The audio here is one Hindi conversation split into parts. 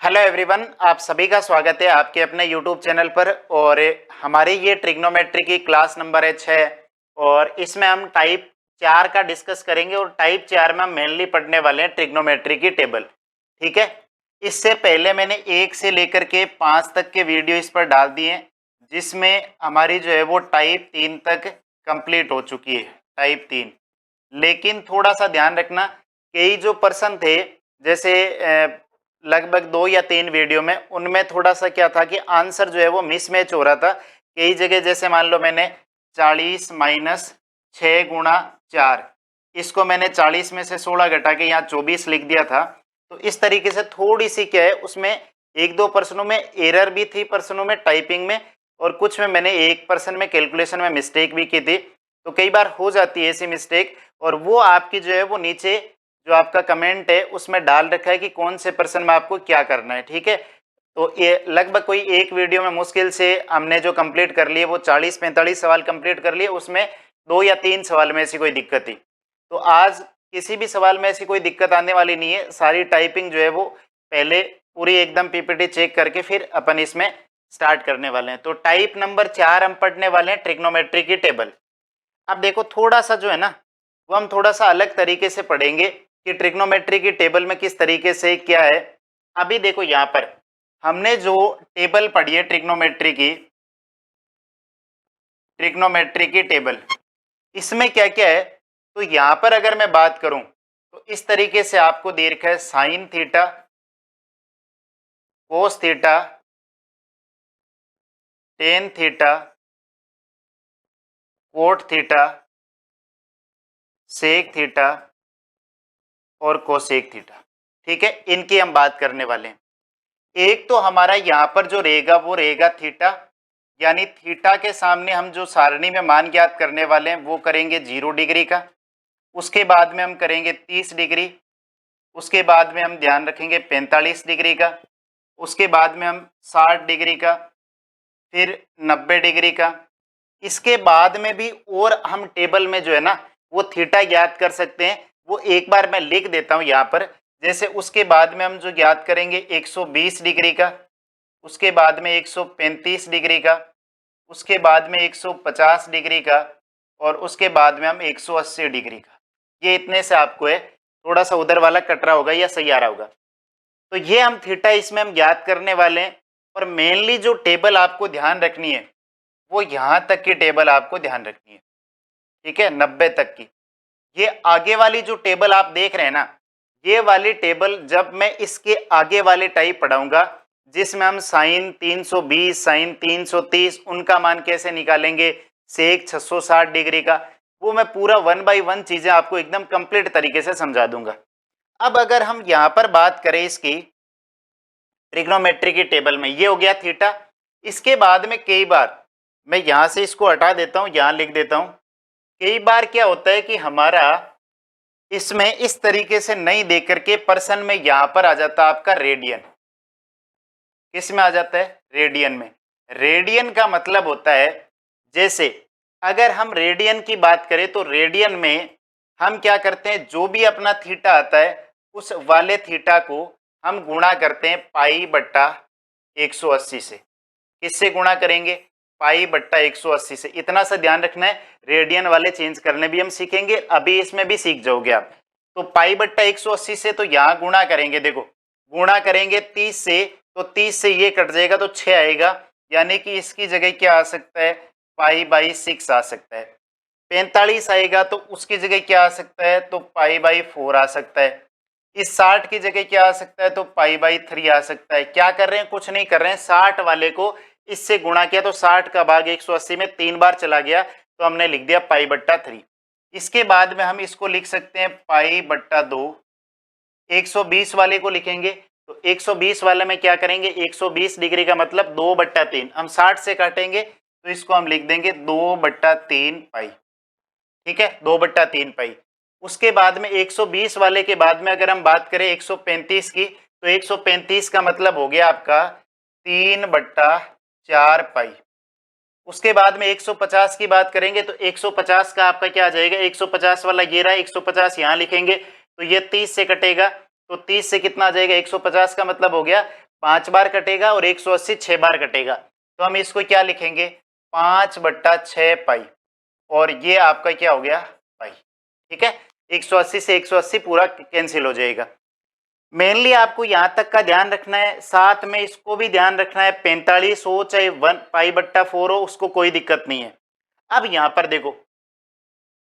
हेलो एवरीवन, आप सभी का स्वागत है आपके अपने यूट्यूब चैनल पर। और हमारी ये ट्रिग्नोमेट्री की क्लास नंबर है 6 और इसमें हम टाइप 4 का डिस्कस करेंगे। और टाइप 4 में हम मेनली पढ़ने वाले हैं ट्रिग्नोमेट्री की टेबल। ठीक है, इससे पहले मैंने 1 से लेकर के 5 तक के वीडियो इस पर डाल दिए हैं, जिसमें हमारी जो है वो टाइप 3 तक कंप्लीट हो चुकी है, टाइप 3। लेकिन थोड़ा सा ध्यान रखना, कई जो पर्सन थे जैसे लगभग 2 या 3 वीडियो में, उनमें थोड़ा सा क्या था कि आंसर जो है वो मिसमैच हो रहा था। कई जगह जैसे मान लो मैंने 40 माइनस 6 गुणा 4, इसको मैंने 40 में से 16 घटा के यहाँ 24 लिख दिया था। तो इस तरीके से थोड़ी सी क्या है, उसमें 1-2 पर्सनों में एरर भी थी, पर्सनों में टाइपिंग में, और कुछ में मैंने 1 पर्सन में कैलकुलेशन में मिस्टेक भी की थी। तो कई बार हो जाती है ऐसी मिस्टेक, और वो आपकी जो है वो नीचे जो आपका कमेंट है उसमें डाल रखा है कि कौन से पर्सन में आपको क्या करना है। ठीक है, तो ये लगभग कोई एक वीडियो में मुश्किल से हमने जो कंप्लीट कर लिए वो 40-45 सवाल कंप्लीट कर लिए, उसमें 2 या 3 सवाल में ऐसी कोई दिक्कत थी। तो आज किसी भी सवाल में ऐसी कोई दिक्कत आने वाली नहीं है। सारी टाइपिंग जो है वो पहले पूरी एकदम पीपीटी चेक करके फिर अपन इसमें स्टार्ट करने वाले हैं। तो टाइप नंबर 4 हम पढ़ने वाले हैं ट्रिग्नोमेट्री की टेबल। अब देखो, थोड़ा सा जो है ना वो हम थोड़ा सा अलग तरीके से पढ़ेंगे कि ट्रिग्नोमेट्री की टेबल में किस तरीके से क्या है। अभी देखो, यहाँ पर हमने जो टेबल पढ़ी है ट्रिग्नोमेट्री की टेबल, इसमें क्या क्या है। तो यहाँ पर अगर मैं बात करूं तो इस तरीके से आपको दे रखा है sine theta, cos theta, tan theta, cot theta, sec theta और कोसेक थीटा। ठीक है, इनकी हम बात करने वाले हैं। एक तो हमारा यहाँ पर जो रहेगा वो रहेगा थीटा, यानी थीटा के सामने हम जो सारणी में मान ज्ञात करने वाले हैं वो करेंगे 0 डिग्री का। उसके बाद में हम करेंगे 30 डिग्री। उसके बाद में हम ध्यान रखेंगे 45 डिग्री का। उसके बाद में हम 60 डिग्री का, फिर 90 डिग्री का। इसके बाद में भी और हम टेबल में जो है ना वो थीटा ज्ञात कर सकते हैं। वो एक बार मैं लिख देता हूँ यहाँ पर। जैसे उसके बाद में हम जो ज्ञात करेंगे 120 डिग्री का, उसके बाद में 135 डिग्री का, उसके बाद में 150 डिग्री का, और उसके बाद में हम 180 डिग्री का। ये इतने से आपको है, थोड़ा सा उधर वाला कट रहा होगा या सही आ रहा होगा। तो ये हम थीटा इसमें हम ज्ञात करने वाले हैं। और मेनली जो टेबल आपको ध्यान रखनी है वो यहाँ तक की टेबल आपको ध्यान रखनी है। ठीक है, 90 तक की। ये आगे वाली जो टेबल आप देख रहे हैं ना, ये वाली टेबल जब मैं इसके आगे वाले टाइप पढ़ाऊंगा, जिसमें हम साइन 320, साइन 330, उनका मान कैसे निकालेंगे, सेक 660 डिग्री का, वो मैं पूरा 1 बाय 1 चीजें आपको एकदम कंप्लीट तरीके से समझा दूंगा। अब अगर हम यहाँ पर बात करें इसकी ट्रिग्नोमेट्री की टेबल में, ये हो गया थीटा। इसके बाद में कई बार मैं यहाँ से इसको हटा देता हूँ, यहाँ लिख देता हूँ। कई बार क्या होता है कि हमारा इसमें इस तरीके से नहीं देख करके पर्सन में यहां पर आ जाता है आपका रेडियन। किस में आ जाता है? रेडियन में। रेडियन का मतलब होता है, जैसे अगर हम रेडियन की बात करें तो रेडियन में हम क्या करते हैं, जो भी अपना थीटा आता है उस वाले थीटा को हम गुणा करते हैं पाई बट्टा 180 से। किससे गुणा करेंगे? पाई बट्टा 180 से। इतना सा ध्यान रखना है। रेडियन वाले चेंज करने भी हम सीखेंगे, अभी इसमें भी सीख जाओगे आप। तो पाई बट्टा 180 से तो यहाँ गुणा करेंगे, देखो गुणा करेंगे 30 से, तो 30 से ये कट जाएगा तो 6 आएगा, यानी कि इसकी जगह क्या आ सकता है, पाई बाई 6 आ सकता है। 45 आएगा तो उसकी जगह क्या आ सकता है, तो पाई बाई 4 आ सकता है। इस 60 की जगह क्या आ सकता है, तो पाई बाई 3 आ सकता है। क्या कर रहे हैं? कुछ नहीं कर रहे हैं, 60 वाले को इससे गुणा किया तो 60 का भाग 180 में 3 बार चला गया, तो हमने लिख दिया पाई बट्टा 3। इसके बाद में हम इसको लिख सकते हैं पाई बट्टा 2। 120 वाले को लिखेंगे तो 120 वाले में क्या करेंगे, 120 डिग्री का मतलब 2 बट्टा 3, हम 60 से काटेंगे तो इसको हम लिख देंगे 2 बट्टा 3 पाई। ठीक है, 2 बट्टा 3 पाई। उसके बाद में 120 वाले के बाद में अगर हम बात करें 135 की, तो 135 का मतलब हो गया आपका 3 बट्टा 4 पाई। उसके बाद में 150 की बात करेंगे तो 150 का आपका क्या आ जाएगा, 150 वाला ये रहा, 150 यहाँ लिखेंगे तो ये 30 से कटेगा, तो 30 से कितना आ जाएगा, 150 का मतलब हो गया 5 बार कटेगा और 180 6 बार कटेगा, तो हम इसको क्या लिखेंगे 5/6 पाई, और ये आपका क्या हो गया पाई। ठीक है, 180 से 180 पूरा कैंसिल हो जाएगा। मेनली आपको यहां तक का ध्यान रखना है, साथ में इसको भी ध्यान रखना है, 45 हो चाहे 1π/4 हो, उसको कोई दिक्कत नहीं है। अब यहां पर देखो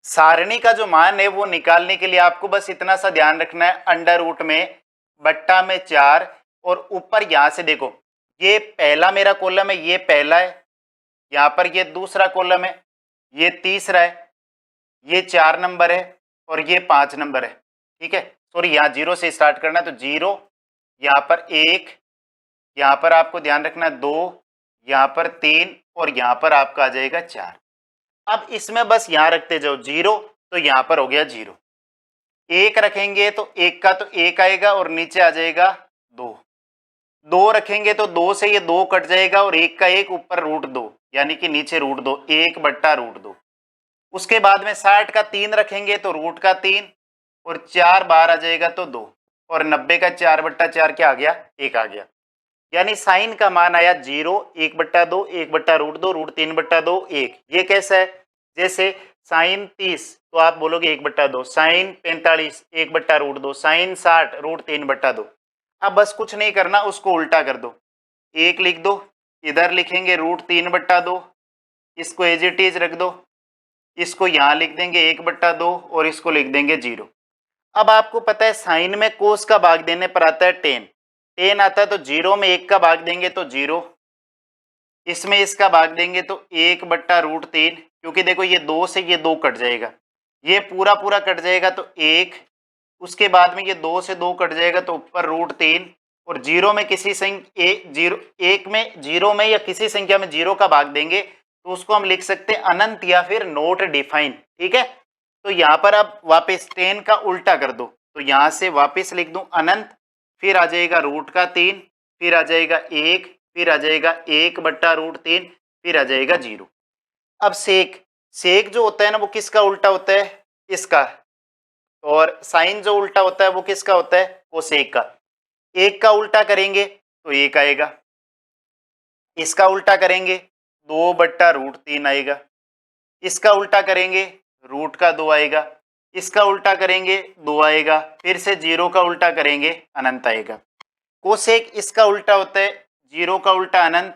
सारणी का जो मान है वो निकालने के लिए आपको बस इतना सा ध्यान रखना है, अंडर रूट में बट्टा में 4, और ऊपर यहां से देखो ये पहला मेरा कॉलम है, ये पहला है, यहां पर ये दूसरा कॉलम है, ये तीसरा है, ये 4 नंबर है और ये 5 नंबर है। ठीक है, सॉरी यहाँ 0 से स्टार्ट करना है, तो 0, यहाँ पर 1, यहाँ पर आपको ध्यान रखना है 2, यहाँ पर 3 और यहाँ पर आपका आ जाएगा 4। अब इसमें बस यहाँ रखते जाओ 0, तो यहाँ पर हो गया 0। 1 रखेंगे तो 1 का तो 1 आएगा और नीचे आ जाएगा 2। 2 रखेंगे तो 2 से ये 2 कट जाएगा और 1 का 1 ऊपर √2, यानी कि नीचे √2, 1/√2। उसके बाद में 60 का 3 रखेंगे तो रूट का 3 और 4 बाहर आ जाएगा तो 2, और 90 का 4/4 क्या आ गया 1 आ गया। यानी साइन का मान आया 0, 1/2, 1/√2, √3/2, 1। ये कैसा है, जैसे साइन 30 तो आप बोलोगे 1/2, साइन 45 1/√2, साइन 60 √3/2। अब बस कुछ नहीं करना, उसको उल्टा कर दो, 1 लिख दो, इधर लिखेंगे √3/2, इसको एज इट इज रख दो, इसको यहाँ लिख देंगे 1/2 और इसको लिख देंगे 0। अब आपको पता है साइन में कोस का भाग देने पर आता है 10, 10 आता है, तो 0 में 1 का भाग देंगे तो 0, इसमें इसका भाग देंगे तो 1/√3, क्योंकि देखो ये 2 से ये 2 कट जाएगा, ये पूरा पूरा कट जाएगा तो 1, उसके बाद में ये 2 से 2 कट जाएगा तो ऊपर √3, और 0 में किसी संख्या 1 में 0 में या किसी संख्या में 0 का भाग देंगे तो उसको हम लिख सकते हैं अनंत या फिर नॉट डिफाइन। ठीक है, तो यहाँ पर अब वापस 10 का उल्टा कर दो, तो यहाँ से वापस लिख दूं अनंत, फिर आ जाएगा √3, फिर आ जाएगा 1, फिर आ जाएगा 1/√3, फिर आ जाएगा 0। अब सेक, सेक जो होता है ना वो किसका उल्टा होता है, इसका, और साइन जो उल्टा होता है वो किसका होता है, वो सेक का। 1 का उल्टा करेंगे तो 1 आएगा, इसका उल्टा करेंगे 2/√3 आएगा, इसका उल्टा करेंगे रूट का 2 आएगा, इसका उल्टा करेंगे 2 आएगा, फिर से 0 का उल्टा करेंगे अनंत आएगा। कोसेक इसका उल्टा होता है 0 का उल्टा अनंत,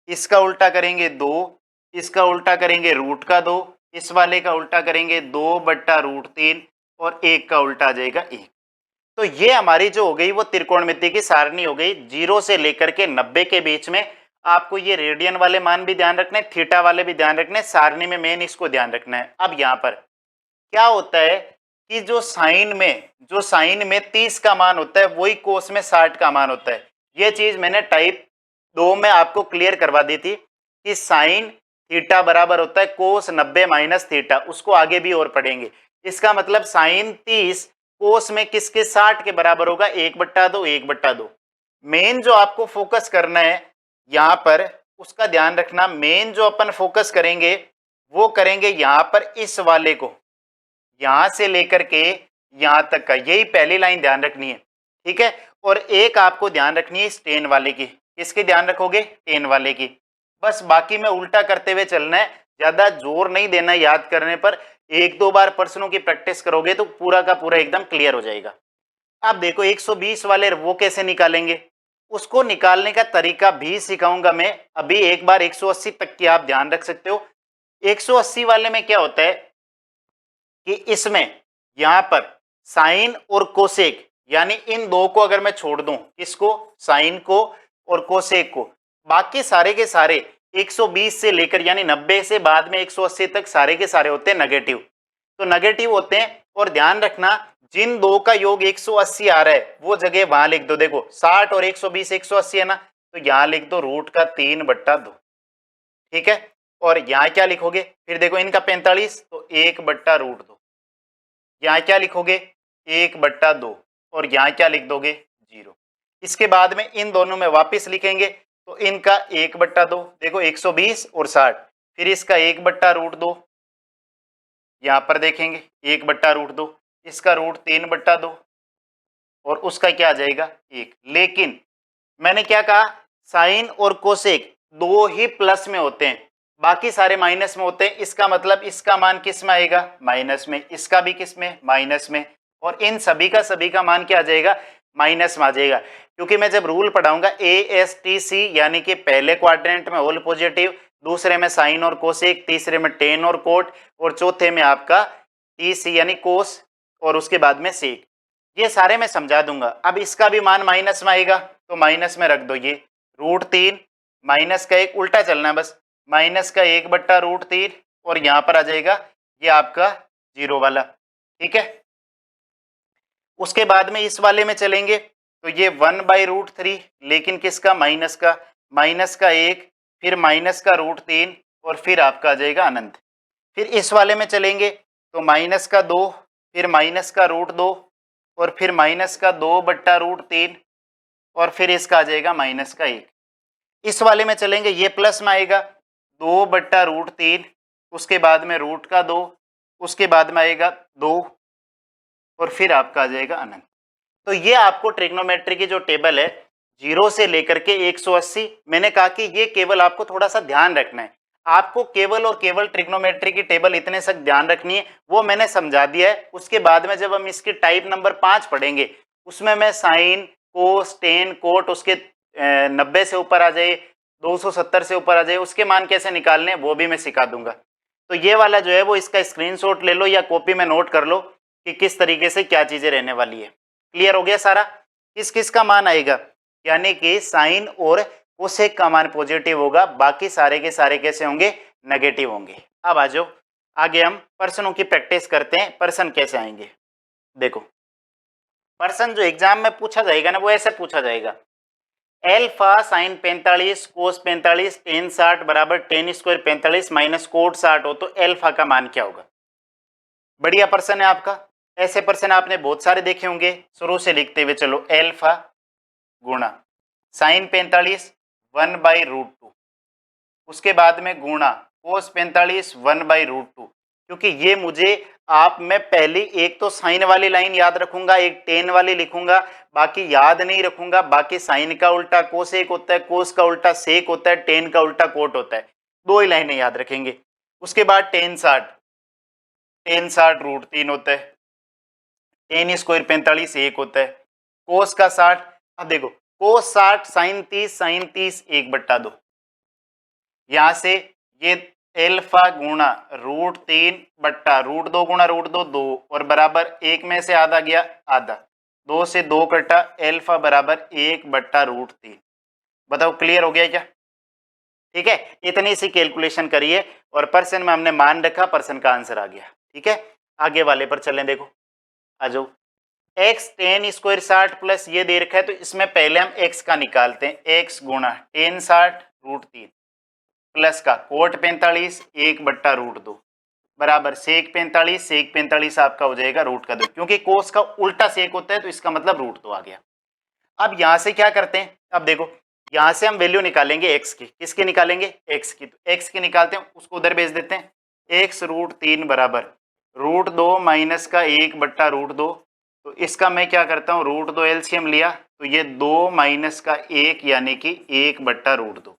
इसका उल्टा करेंगे 2, इसका उल्टा करेंगे रूट का 2, इस वाले का उल्टा करेंगे 2/√3 और 1 का उल्टा आ जाएगा 1। तो ये हमारी जो हो गई वो त्रिकोणमिति की सारणी हो गई, 0 से लेकर के 90 के बीच में। आपको ये रेडियन वाले मान भी ध्यान रखने, थीटा वाले भी ध्यान रखने, सारणी में मेन इसको ध्यान रखना है। अब यहाँ पर क्या होता है कि जो साइन में 30 का मान होता है वही कोस में 60 का मान होता है। ये चीज मैंने टाइप 2 में आपको क्लियर करवा दी थी कि साइन थीटा बराबर होता है कोस 90 माइनस थीटा, उसको आगे भी और पढ़ेंगे। इसका मतलब साइन 30 कोस में किसके 60 के बराबर होगा, 1/2, 1/2। मेन जो आपको फोकस करना है यहाँ पर उसका ध्यान रखना, मेन जो अपन फोकस करेंगे वो करेंगे यहाँ पर इस वाले को, यहां से लेकर के यहां तक का, यही पहली लाइन ध्यान रखनी है। ठीक है, और एक आपको ध्यान रखनी है इस 10 वाले की, किसकी ध्यान रखोगे 10 वाले की। बस बाकी में उल्टा करते हुए चलना है, ज्यादा जोर नहीं देना याद करने पर, 1-2 बार प्रश्नों की प्रैक्टिस करोगे तो पूरा का पूरा एकदम क्लियर हो जाएगा। अब देखो 120 वाले वो कैसे निकालेंगे, उसको निकालने का तरीका भी सिखाऊंगा मैं अभी। एक बार 180 तक की आप ध्यान रख सकते हो। 180 वाले में क्या होता है कि इसमें यहां पर साइन और कोसेक, यानी इन दो को अगर मैं छोड़ दूं, किसको, साइन को और कोसेक को, बाकी सारे के सारे 120 से लेकर यानी 90 से बाद में 180 तक सारे के सारे होते हैं नेगेटिव। तो नेगेटिव होते हैं, और ध्यान रखना जिन दो का योग 180 आ रहा है वो जगह वहां लिख दो। देखो 60 और 120 180 है ना, तो यहां लिख दो √3/2। ठीक है, और यहाँ क्या लिखोगे, फिर देखो इनका 45 तो 1/√2, यहाँ क्या लिखोगे 1/2, और यहाँ क्या लिख दोगे 0। इसके बाद में इन दोनों में वापस लिखेंगे तो इनका 1/2, देखो 120 और 60, फिर इसका 1/√2, यहाँ पर देखेंगे 1/√2, इसका √3/2 और उसका क्या आ जाएगा 1। लेकिन मैंने क्या कहा, साइन और कोसेक दो ही प्लस में होते हैं, बाकी सारे माइनस में होते हैं। इसका मतलब इसका मान किस में आएगा, माइनस में, इसका भी किस में, माइनस में, और इन सभी का मान क्या आ जाएगा, माइनस में आ जाएगा। क्योंकि मैं जब रूल पढ़ाऊंगा ASTC यानी कि पहले क्वाड्रेंट में होल पॉजिटिव, दूसरे में साइन और कोसेक, तीसरे में टेन और कोट, और चौथे में आपका TC यानी कोस, और उसके बाद में सेक, ये सारे मैं समझा दूंगा। अब इसका भी मान माइनस में आएगा तो माइनस में रख दो, ये √3 माइनस का 1 उल्टा चलना है बस, माइनस का 1/√3, और यहां पर आ जाएगा ये आपका 0 वाला, ठीक है। उसके बाद में इस वाले में चलेंगे तो ये 1/√3, लेकिन किसका, माइनस का 1, फिर माइनस का √3, और फिर आपका आ जाएगा अनंत। फिर इस वाले में चलेंगे तो माइनस का 2, फिर माइनस का √2, और फिर माइनस का 2/√3, और फिर इसका आ जाएगा माइनस का 1। इस वाले में चलेंगे, ये प्लस में आएगा 2/√3, उसके बाद में √2, उसके बाद में आएगा 2, और फिर आपका आ जाएगा अनंत। तो ये आपको ट्रिग्नोमेट्री की जो टेबल है 0 से लेकर के 180, मैंने कहा कि ये केवल आपको थोड़ा सा ध्यान रखना है, आपको केवल और केवल ट्रिग्नोमेट्री की टेबल इतने तक ध्यान रखनी है, वो मैंने समझा दिया है। उसके बाद में जब हम इसकी टाइप नंबर 5 पढ़ेंगे, उसमें मैं साइन, कोस, टेन, कोट, उसके 90 से ऊपर आ जाए, 270 से ऊपर आ जाए, उसके मान कैसे निकालने वो भी मैं सिखा दूंगा। तो ये वाला जो है वो इसका स्क्रीनशॉट ले लो या कॉपी में नोट कर लो कि किस तरीके से क्या चीजें रहने वाली है। क्लियर हो गया सारा, किस किस का मान आएगा, यानी कि साइन और कोसेक का मान पॉजिटिव होगा, बाकी सारे के सारे कैसे होंगे, नेगेटिव होंगे। अब आ जाओ आगे हम पर्सनों की प्रैक्टिस करते हैं, पर्सन कैसे आएंगे। देखो पर्सन जो एग्जाम में पूछा जाएगा ना वो ऐसे पूछा जाएगा, एल्फा साइन 45 कोस 45 टेन 60 बराबर टेन स्क्वायर 45 माइनस कोट 60 हो तो एल्फा का मान क्या होगा। बढ़िया पर्सन है आपका, ऐसे पर्सन आपने बहुत सारे देखे होंगे। शुरू से लिखते हुए चलो, एल्फा गुणा साइन 45 1/√2, उसके बाद में गुणा कोस 45 1/√2, क्योंकि ये मुझे आप में पहली एक तो साइन वाली लाइन याद रखूंगा, एक टेन वाली लिखूंगा, बाकी याद नहीं रखूंगा। बाकी साइन का उल्टा कोसेक होता है, कोस का उल्टा सेक होता है, टेन का उल्टा कोट होता है, दो ही लाइनें याद रखेंगे। उसके बाद टेन 60 √3 होता है, टेन स्क्वायर 45 1 होता है, कोस का 60, अब देखो कोस 60 साइन 30 1/2, यहां से ये एल्फा गुणा √3/√2 गुणा √2 2, और बराबर एक में से आधा गया आधा, 2 से 2 कटा, एल्फा बराबर 1/√3। बताओ क्लियर हो गया क्या, ठीक है। इतनी सी कैलकुलेशन करिए और पर्सन में हमने मान रखा, पर्सन का आंसर आ गया, ठीक है। आगे वाले पर चलें, देखो आ जाओ, x टेन स्क्वायर 60 प्लस ये दे रखा है तो इसमें पहले हम x का निकालते हैं, x गुणा टेन 60 √3 प्लस का कोट 45 1/√2 बराबर सेक 45 आपका हो जाएगा √2, क्योंकि कोस का उल्टा सेक होता है तो इसका मतलब √2 आ गया। अब यहां से क्या करते हैं, अब देखो यहां से हम वैल्यू निकालेंगे x की, किसकी निकालेंगे, x की, तो x की निकालते हैं, उसको उधर भेज देते हैं, x √3 बराबर √2 माइनस का 1/√2, तो इसका मैं क्या करता हूँ, √2 एलसीएम लिया तो ये 2 माइनस का 1 यानी कि 1/√2,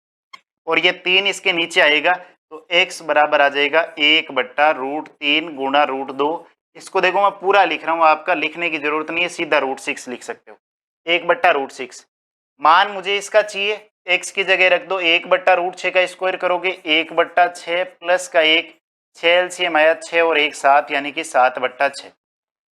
और ये 3 इसके नीचे आएगा तो x बराबर आ जाएगा 1/√3 गुणा √2। इसको देखो मैं पूरा लिख रहा हूँ, आपका लिखने की जरूरत नहीं है, सीधा √6 लिख सकते हो, 1/√6। मान मुझे इसका चाहिए, x की जगह रख दो, 1/√6 का स्क्वायर करोगे 1/6 प्लस का 1, 6 एलसीएम आया 6 और 1 7 यानी कि 7/6,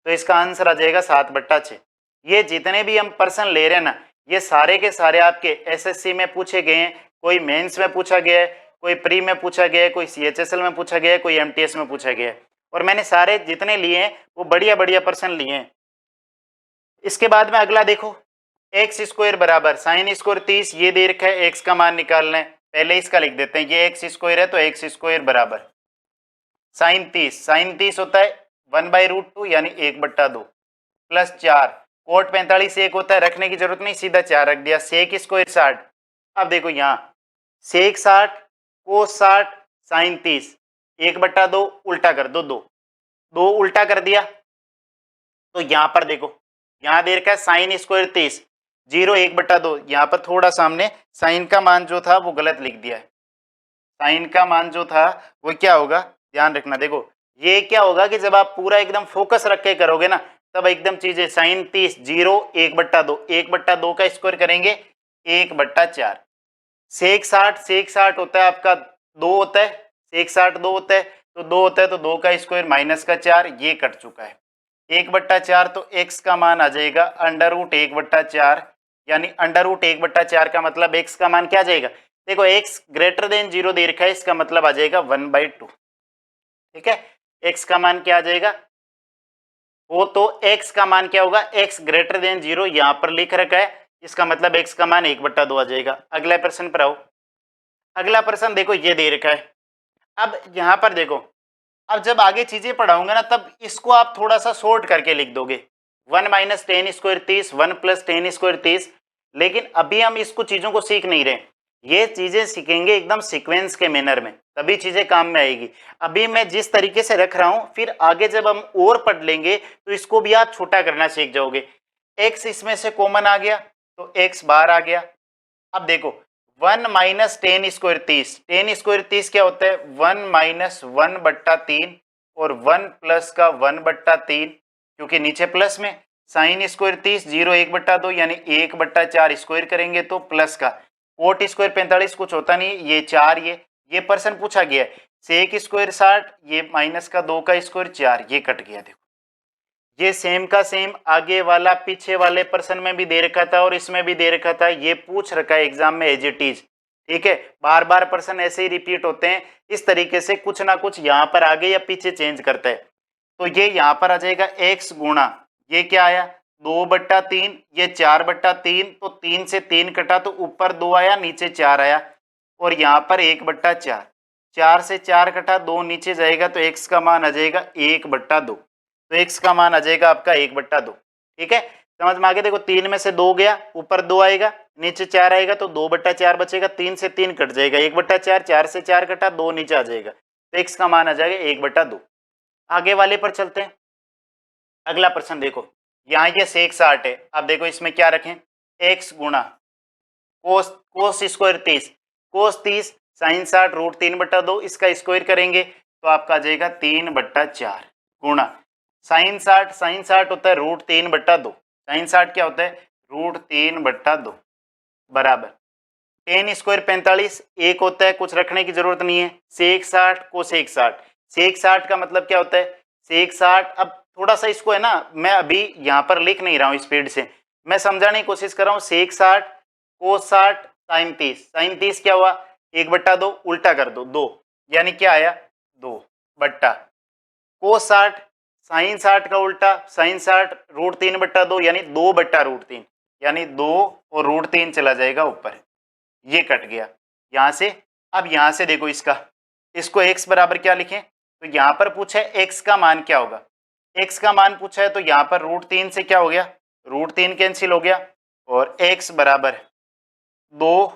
तो इसका आंसर आ जाएगा 7/6। ये जितने भी हम पर्सन ले रहे हैं ना, ये सारे के सारे आपके एसएससी में पूछे गए हैं, कोई मेंस में पूछा गया है, कोई प्री में पूछा गया है, कोई सीएचएसएल में पूछा गया है, कोई एमटीएस में पूछा गया है, और मैंने सारे जितने लिए हैं वो बढ़िया बढ़िया पर्सन लिए हैं। इसके बाद में अगला देखो, एक्स स्क्वायर बराबर साइन स्क्वायर 30 ये दे रखा है, एक्स का मान निकालना है, पहले इसका लिख देते हैं, ये एक्स स्क्वायर है तो एक्स स्क्वायर बराबर साइन 30 होता है 1/√2 यानी 1/2 प्लस 4 कोट 45 1 होता है, रखने की जरूरत नहीं, सीधा 4 रख दिया, सेक स्क्वायर 60। अब देखो यहाँ सेक 60 कोस 60 साइन 30 1/2 उल्टा कर दो, दो उल्टा कर दिया, तो यहां पर देखो यहाँ दे रखा है साइन स्क्वायर 30, जीरो 1/2, यहाँ पर थोड़ा सामने साइन का मान जो था वो गलत लिख दिया है। साइन का मान जो था वो क्या होगा, ध्यान रखना। देखो ये क्या होगा कि जब आप पूरा एकदम फोकस रख के करोगे ना, तब एकदम चीजें साइन 30 जीरो 1/2, 1/2 का स्क्वायर करेंगे 1/4। सेक 60 होता है आपका 2 होता है, सेक 60 2 होता है, तो 2 होता है तो 2 का स्क्वायर माइनस का 4, ये कट चुका है 1/4। तो x का मान आ जाएगा √1/4, यानी √1/4 का मतलब x का मान क्या आ जाएगा, देखो x ग्रेटर देन 0 दे रखा है, इसका मतलब आ जाएगा 1/2। ठीक है, x का मान क्या आ जाएगा वो, तो x का मान क्या होगा, x ग्रेटर देन 0 यहां पर लिख रखा है, इसका मतलब x का मान 1/2 आ जाएगा। अगला प्रश्न पर आओ। अगला प्रश्न देखो ये दे रखा है। अब यहां पर देखो, अब जब आगे चीजें पढ़ाऊंगा ना, तब इसको आप थोड़ा सा शॉर्ट करके लिख दोगे, 1 - 10 स्क्वायर 30, 1 + 10 स्क्वायर 30। लेकिन अभी हम इसको चीजों को सीख नहीं रहे, ये चीजें सीखेंगे एकदम सीक्वेंस के मैनर में, तभी चीजें काम में आएगी। अभी मैं जिस तरीके से रख रहा हूं, फिर आगे जब हम और पढ़ लेंगे तो इसको भी आप छोटा करना सीख जाओगे। x इसमें से कॉमन आ गया तो x बाहर आ गया। अब देखो 1 - 10 स्क्वायर 30, 10 स्क्वायर 30 क्या होता है 1 - 1/3, और 1 प्लस का 1/3, क्योंकि नीचे प्लस में साइन स्क्वायर 30 जीरो 1/2, यानी 1/4 स्क्वायर करेंगे तो प्लस का कोट स्क्वायर 45 कुछ होता नहीं, ये 4, ये प्रश्न पूछा गया है। सेक स्क्वायर 60, ये माइनस का 2 का स्क्वायर 4, ये कट गया। देखो ये सेम का सेम आगे वाला पीछे वाले प्रश्न में भी दे रखा था और इसमें भी दे रखा था, ये पूछ रखा है एग्जाम में एज इट इज। ठीक है, बार बार प्रश्न ऐसे ही रिपीट होते हैं, इस तरीके से कुछ ना कुछ यहाँ पर आगे या पीछे चेंज करता है। तो ये यहाँ पर आ जाएगा x गुणा, ये क्या आया 2/3, ये 4/3, तो 3 से 3 कटा तो ऊपर 2 आया नीचे 4 आया, और यहाँ पर 1/4, 4 से 4 कटा 2 नीचे जाएगा तो x का मान आ जाएगा 1/2। तो x का मान आ जाएगा आपका 1/2। ठीक है, समझ में आ गया। देखो 3 में से 2 गया, ऊपर 2 आएगा नीचे 4 आएगा, तो 2/4 बचेगा, 3 से 3 कट जाएगा 1/4, 4 से 4 कटा 2 नीचे आ जाएगा, तो x का मान आ जाएगा 1/2। आगे वाले पर चलते हैं। अगला प्रश्न देखो, यहाँ ये सेक 60 है। अब देखो इसमें क्या रखें, x गुणा कोस स्क्वायर 30, कोस 30 साइन 60 √3/2, इसका स्क्वायर करेंगे तो आपका आ जाएगा 3/4 गुणा साइन 60 होता है √3/2, साइन 60 क्या होता है √3/2 बराबर 10 स्क्वायर 45, एक होता है, कुछ रखने की जरूरत नहीं है, सेक 60 को सेक 60, सेक 60 का मतलब क्या होता है सेक 60। अब थोड़ा सा इसको है ना, मैं अभी यहाँ पर लिख नहीं रहा हूँ स्पीड से, मैं समझाने की कोशिश कर रहा हूँ। सेक 60 कोस 60 साइन 30, साइन 30 क्या हुआ 1/2, उल्टा कर दो 2, यानी क्या आया 2 बट्टा कोस 60 साइन 60 का उल्टा साइन 60 √3/2, यानी 2/√3, यानी 2 और √3 चला जाएगा ऊपर, ये कट गया यहां से। अब यहां से देखो इसको x बराबर क्या लिखें, तो यहां पर पूछा है x का मान क्या होगा, x का मान पूछा है, तो यहां पर √3 से क्या हो गया √3 कैंसिल हो गया, और x बराबर 2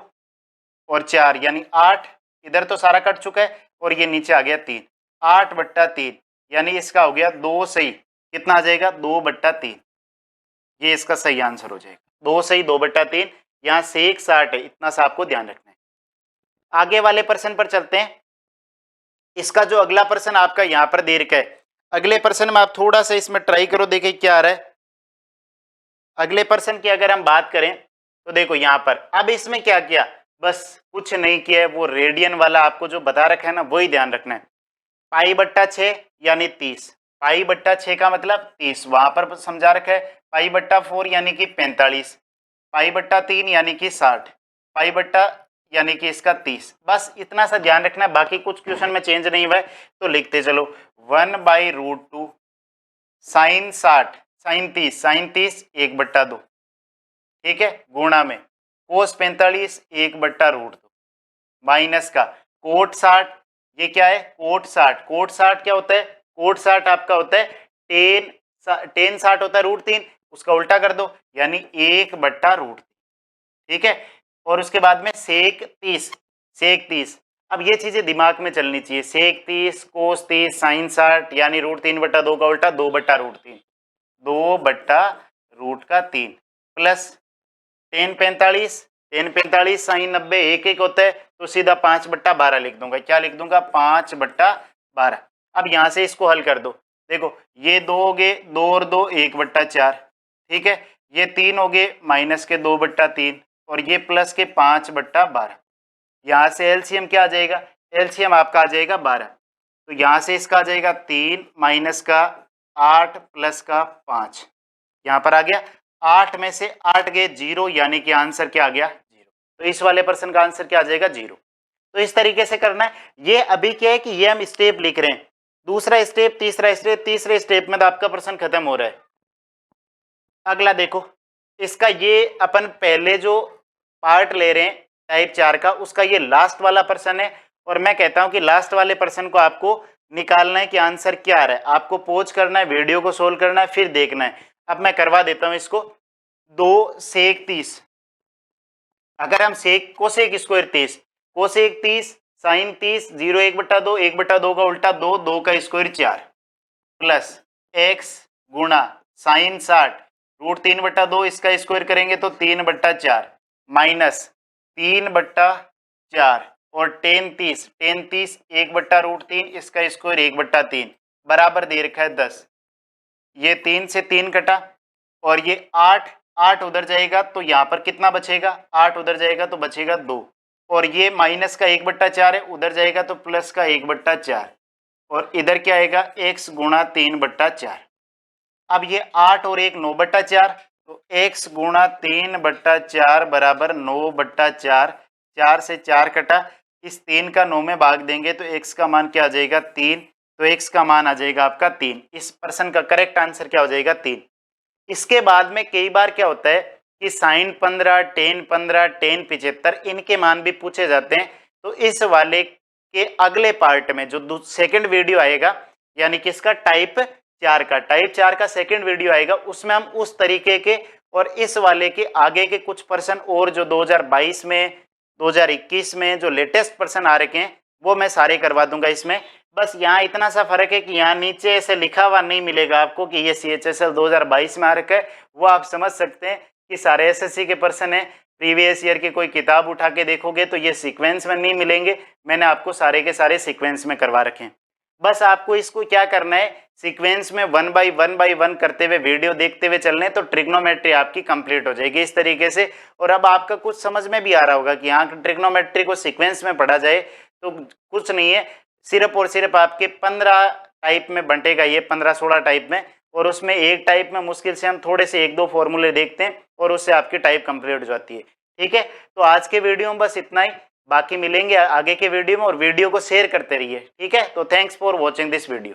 और 4 यानी 8, इधर तो सारा कट चुका है, और ये नीचे आ गया 3, 8/3, यानी इसका हो गया 2 सही, कितना आ जाएगा 2/3, ये इसका सही आंसर हो जाएगा 2 सही 2/3। यहाँ सेक 60 है, इतना सा आपको ध्यान रखना है। आगे वाले प्रश्न पर चलते हैं। इसका जो अगला प्रश्न आपका यहाँ पर दे रखा है, अगले प्रश्न में आप थोड़ा सा इसमें ट्राई करो, देखिए क्या आ रहा है। अगले प्रश्न की अगर हम बात करें तो देखो यहाँ पर, अब इसमें क्या किया, बस कुछ नहीं किया है, वो रेडियन वाला आपको जो बता रखा है ना वही ध्यान रखना है। π/6 यानी 30, π/6 का मतलब 30, वहां पर समझा रखा है। π/4 यानी कि 45, π/3 यानी कि 60, π/ यानी कि इसका 30, बस इतना सा ध्यान रखना है, बाकी कुछ क्वेश्चन में चेंज नहीं हुआ है तो लिखते चलो 1/√2 साइन 60 साइन 30 1/2, ठीक है, गुणा में कोस 45 1/√2 माइनस का कोट 60, ये क्या है कोट 60, कोट 60 क्या होता है कोट 60 आपका होता है टेन 60 होता है √3, उसका उल्टा कर दो यानी 1/√3, ठीक है। और उसके बाद में सेक 30, अब ये चीजें दिमाग में चलनी चाहिए, सेक 30 कोस 30 साइन 60 यानी √3/2 का उल्टा 2/√3, 2/√3 प्लस टेन 45 साइन 90 एक एक होता है, तो सीधा 5/12 लिख दूंगा। क्या लिख दूंगा? 5/12। अब यहां से इसको हल कर दो। देखो ये 2 हो गए, 2 और 2 1/4, ठीक है। ये 3 हो गए माइनस के 2/3 और ये प्लस के 5/12। यहाँ से एलसीएम क्या आ जाएगा? एलसीएम आपका आ जाएगा 12। तो यहाँ से इसका आ जाएगा 3 माइनस का 8 प्लस का 5, यहाँ पर आ गया। 8 में से 8 गए 0, यानी कि आंसर क्या आ गया? 0। तो इस वाले पर्सन का आंसर क्या आ जाएगा? 0। तो इस तरीके से करना है। ये अभी क्या है कि ये हम स्टेप लिख रहे हैं, दूसरा स्टेप, तीसरा स्टेप, तीसरे स्टेप में तो आपका प्रश्न खत्म हो रहा है। अगला देखो, इसका ये अपन पहले जो पार्ट ले रहे हैं टाइप 4 का, उसका ये लास्ट वाला पर्सन है। और मैं कहता हूं कि लास्ट वाले पर्सन को आपको निकालना है कि आंसर क्या आ रहा है। आपको पॉज करना है, वीडियो को सोल्व करना है, फिर देखना है। अब मैं करवा देता हूं इसको। 2 सेक 30, अगर हम sec cosec square 30, cosec 30 sine 30, 0 1/2, 1/2 का उल्टा 2, 2 का स्क्वायर 4 प्लस एक्स गुणा साइन 60 √3/2, इसका स्क्वायर करेंगे तो 3/4 माइनस 3/4 और टेन 30 1/√3, इसका स्क्वायर 1/3 बराबर दे रखा है 10। ये 3 से 3 कटा और ये 8 उधर जाएगा तो यहाँ पर कितना बचेगा? 8 उधर जाएगा तो बचेगा 2, और ये माइनस का 1/4 है, उधर जाएगा तो प्लस का 1/4 और इधर क्या आएगा? x गुणा 3/4। अब ये 8 और 1 9/4, तो x गुणा 3/4 बराबर 9/4। 4 से 4 कटा, इस 3 का 9 में भाग देंगे तो x का मान क्या आ जाएगा? 3। तो x का मान आ जाएगा आपका 3। इस पर्सन का करेक्ट आंसर क्या हो जाएगा? 3। इसके बाद में कई बार क्या होता है कि साइन 15, टेन 15, टेन 75 इनके मान भी पूछे जाते हैं। तो इस वाले के अगले पार्ट में जो सेकंड वीडियो आएगा, यानी कि इसका टाइप 4 का सेकंड वीडियो आएगा, उसमें हम उस तरीके के और इस वाले के आगे के कुछ पर्सन और जो 2022 में 2021 में जो लेटेस्ट पर्सन आ रखे हैं वो मैं सारे करवा दूंगा इसमें। बस यहाँ इतना सा फर्क है कि यहाँ नीचे ऐसे लिखा हुआ नहीं मिलेगा आपको कि ये CHSL 2022 में आ रखा है। वो आप समझ सकते हैं कि सारे SSC के पर्सन है। प्रीवियस ईयर की कोई किताब उठा के देखोगे तो ये सीक्वेंस में नहीं मिलेंगे। मैंने आपको सारे के सारे सीक्वेंस में करवा रखे हैं। बस आपको इसको क्या करना है, सीक्वेंस में 1 बाई 1 करते हुए वीडियो देखते हुए चलने, तो ट्रिग्नोमेट्री आपकी कंप्लीट हो जाएगी इस तरीके से। और अब आपका कुछ समझ में भी आ रहा होगा कि यहाँ ट्रिग्नोमेट्री को सीक्वेंस में पढ़ा जाए तो कुछ नहीं है, सिर्फ और सिर्फ आपके 15 टाइप में बंटेगा ये, 15-16 टाइप में। और उसमें एक टाइप में मुश्किल से हम थोड़े से 1-2 फॉर्मूले देखते हैं और उससे आपकी टाइप कंप्लीट हो जाती है। ठीक है, तो आज के वीडियो में बस इतना ही। बाकी मिलेंगे आगे के वीडियो में, और वीडियो को शेयर करते रहिए। ठीक है, तो thanks for watching this video.